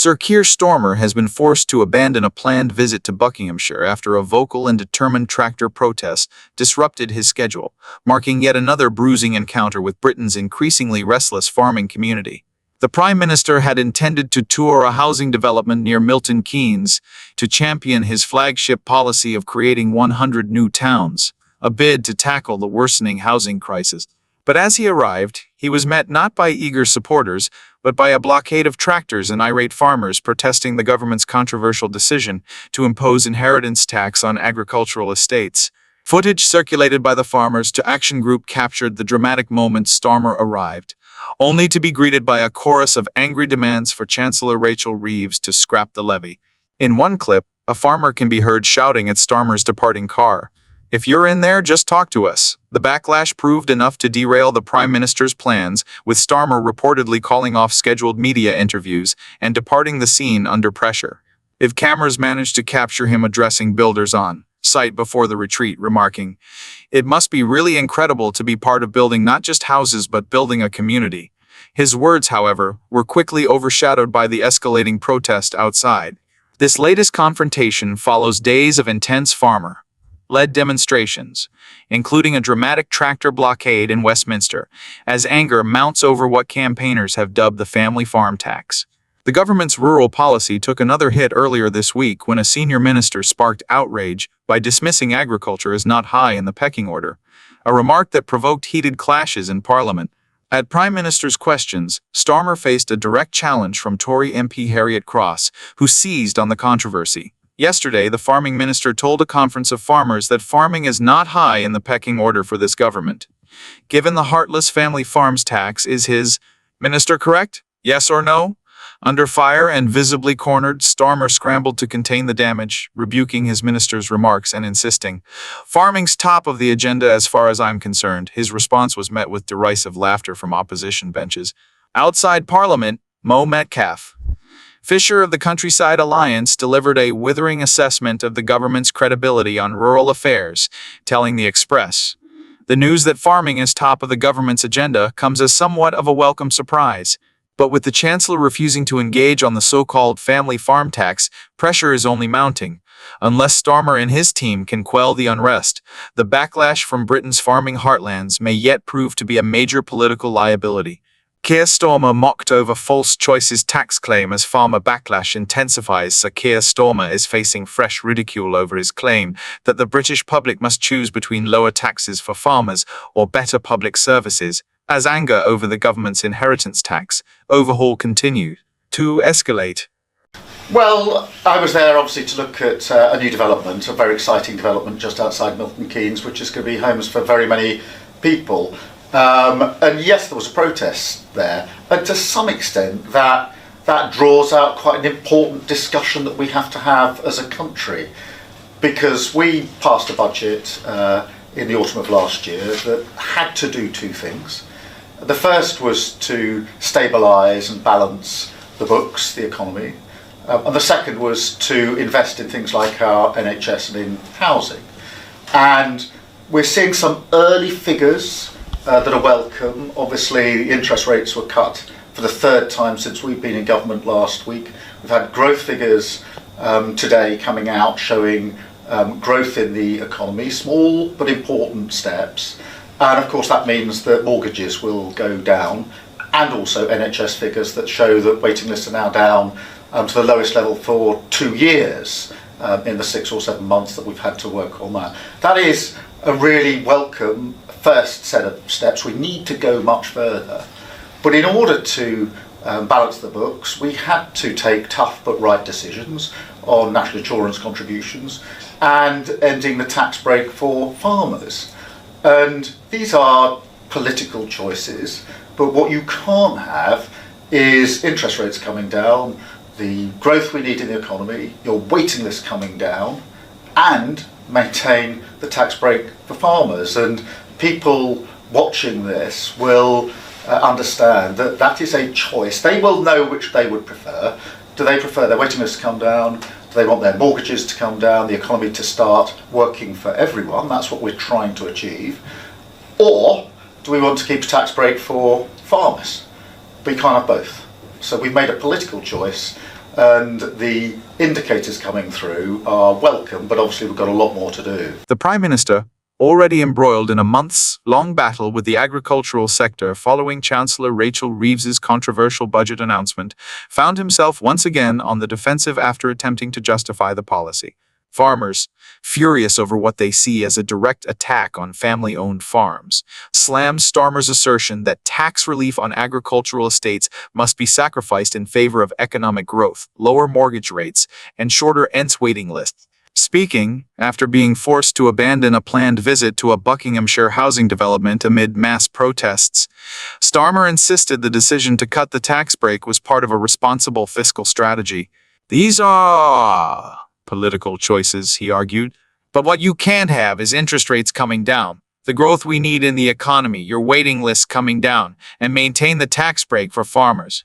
Sir Keir Starmer has been forced to abandon a planned visit to Buckinghamshire after a vocal and determined tractor protest disrupted his schedule, marking yet another bruising encounter with Britain's increasingly restless farming community. The Prime Minister had intended to tour a housing development near Milton Keynes to champion his flagship policy of creating 100 new towns, a bid to tackle the worsening housing crisis. But as he arrived, he was met not by eager supporters, but by a blockade of tractors and irate farmers protesting the government's controversial decision to impose inheritance tax on agricultural estates. Footage circulated by the Farmers to Action group captured the dramatic moment Starmer arrived, only to be greeted by a chorus of angry demands for Chancellor Rachel Reeves to scrap the levy. In one clip, a farmer can be heard shouting at Starmer's departing car, "If you're in there, just talk to us." The backlash proved enough to derail the Prime Minister's plans, with Starmer reportedly calling off scheduled media interviews and departing the scene under pressure. If cameras managed to capture him addressing builders on site before the retreat, remarking, "It must be really incredible to be part of building not just houses but building a community." His words, however, were quickly overshadowed by the escalating protest outside. This latest confrontation follows days of intense farmer-led demonstrations, including a dramatic tractor blockade in Westminster, as anger mounts over what campaigners have dubbed the family farm tax. The government's rural policy took another hit earlier this week when a senior minister sparked outrage by dismissing agriculture as not high in the pecking order, a remark that provoked heated clashes in Parliament. At Prime Minister's questions, Starmer faced a direct challenge from Tory MP Harriet Cross, who seized on the controversy. Yesterday, the farming minister told a conference of farmers that farming is not high in the pecking order for this government. Given the heartless family farms tax, is his minister correct? Yes or no? Under fire and visibly cornered, Starmer scrambled to contain the damage, rebuking his minister's remarks and insisting, "Farming's top of the agenda as far as I'm concerned." His response was met with derisive laughter from opposition benches. Outside Parliament, Mo Metcalfe, Fisher of the Countryside Alliance, delivered a withering assessment of the government's credibility on rural affairs, telling the Express, "The news that farming is top of the government's agenda comes as somewhat of a welcome surprise. But with the Chancellor refusing to engage on the so-called family farm tax, pressure is only mounting. Unless Starmer and his team can quell the unrest, the backlash from Britain's farming heartlands may yet prove to be a major political liability." Keir Starmer mocked over false choices tax claim as farmer backlash intensifies. Sir Keir Starmer is facing fresh ridicule over his claim that the British public must choose between lower taxes for farmers or better public services, as anger over the government's inheritance tax overhaul continued to escalate. Well, I was there obviously to look at a new development, a very exciting development just outside Milton Keynes, which is going to be homes for very many people. And yes, there was a protest there, and to some extent that draws out quite an important discussion that we have to have as a country, because we passed a budget in the autumn of last year that had to do two things. The first was to stabilise and balance the books, the economy, and the second was to invest in things like our NHS and in housing. And we're seeing some early figures that are welcome. Obviously, the interest rates were cut for the third time since we've been in government last week. We've had growth figures today coming out showing growth in the economy, small but important steps. And of course that means that mortgages will go down, and also NHS figures that show that waiting lists are now down to the lowest level for 2 years in the 6 or 7 months that we've had to work on that. That is a really welcome first set of steps. We need to go much further. But in order to balance the books, we had to take tough but right decisions on national insurance contributions and ending the tax break for farmers. And these are political choices, but what you can't have is interest rates coming down, the growth we need in the economy, your waiting list coming down, and maintain the tax break for farmers. And people watching this will understand that that is a choice. They will know which they would prefer. Do they prefer their waiting list to come down? Do they want their mortgages to come down, the economy to start working for everyone? That's what we're trying to achieve. Or do we want to keep a tax break for farmers? But you can't have both. So we've made a political choice and the indicators coming through are welcome, but obviously we've got a lot more to do. The Prime Minister, already embroiled in a months-long battle with the agricultural sector following Chancellor Rachel Reeves's controversial budget announcement, found himself once again on the defensive after attempting to justify the policy. Farmers, furious over what they see as a direct attack on family-owned farms, slammed Starmer's assertion that tax relief on agricultural estates must be sacrificed in favor of economic growth, lower mortgage rates, and shorter ENTS waiting lists. Speaking after being forced to abandon a planned visit to a Buckinghamshire housing development amid mass protests, Starmer insisted the decision to cut the tax break was part of a responsible fiscal strategy. These are political choices, he argued. But what you can't have is interest rates coming down, the growth we need in the economy, your waiting lists coming down, and maintain the tax break for farmers.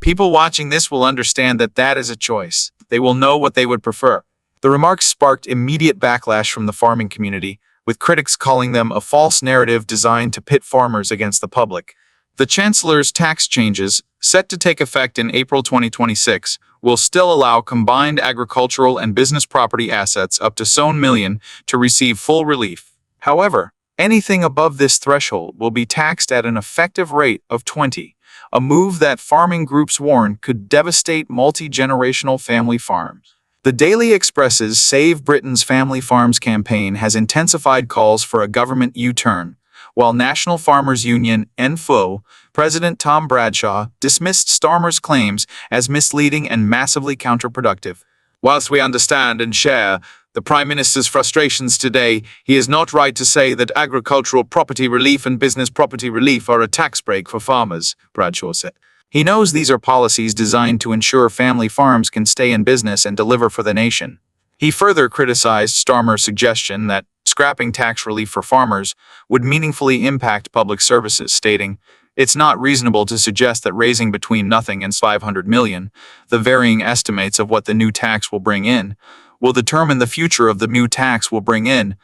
People watching this will understand that that is a choice. They will know what they would prefer. The remarks sparked immediate backlash from the farming community, with critics calling them a false narrative designed to pit farmers against the public. The Chancellor's tax changes, set to take effect in April 2026, will still allow combined agricultural and business property assets up to £1 million to receive full relief. However, anything above this threshold will be taxed at an effective rate of 20%, a move that farming groups warn could devastate multi-generational family farms. The Daily Express's Save Britain's Family Farms campaign has intensified calls for a government U-turn, while National Farmers Union (NFO) President Tom Bradshaw dismissed Starmer's claims as misleading and massively counterproductive. Whilst we understand and share the Prime Minister's frustrations today, he is not right to say that agricultural property relief and business property relief are a tax break for farmers, Bradshaw said. He knows these are policies designed to ensure family farms can stay in business and deliver for the nation. He further criticized Starmer's suggestion that scrapping tax relief for farmers would meaningfully impact public services, stating, "It's not reasonable to suggest that raising between nothing and 500 million, the varying estimates of what the new tax will bring in, will determine the future of the new tax will bring in,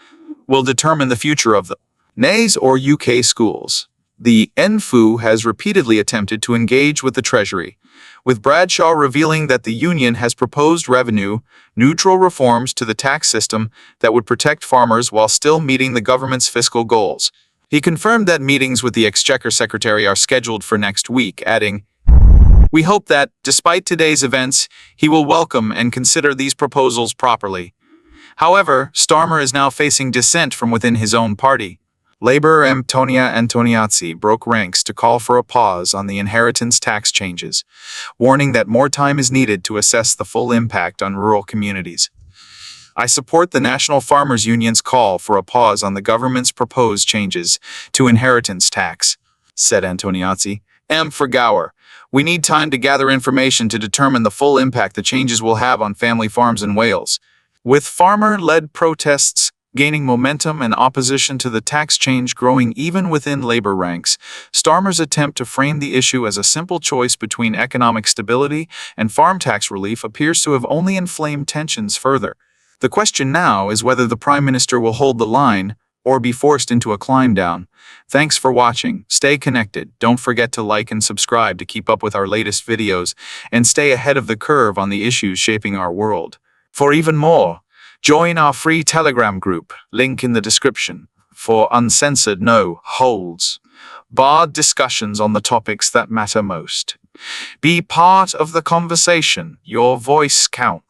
will determine the future of the NAs or UK schools." The NFO has repeatedly attempted to engage with the Treasury, with Bradshaw revealing that the union has proposed revenue-neutral reforms to the tax system that would protect farmers while still meeting the government's fiscal goals. He confirmed that meetings with the Exchequer Secretary are scheduled for next week, adding, "We hope that, despite today's events, he will welcome and consider these proposals properly." However, Starmer is now facing dissent from within his own party. Labour Antonia Antoniazzi broke ranks to call for a pause on the inheritance tax changes, warning that more time is needed to assess the full impact on rural communities. "I support the National Farmers Union's call for a pause on the government's proposed changes to inheritance tax," said Antoniazzi. For Gower, "We need time to gather information to determine the full impact the changes will have on family farms in Wales." With farmer-led protests gaining momentum and opposition to the tax change growing even within Labour ranks, Starmer's attempt to frame the issue as a simple choice between economic stability and farm tax relief appears to have only inflamed tensions further. The question now is whether the Prime Minister will hold the line or be forced into a climb down. Thanks for watching. Stay connected. Don't forget to like and subscribe to keep up with our latest videos and stay ahead of the curve on the issues shaping our world. For even more, join our free Telegram group, link in the description, for uncensored, no-holds-barred discussions on the topics that matter most. Be part of the conversation. Your voice counts.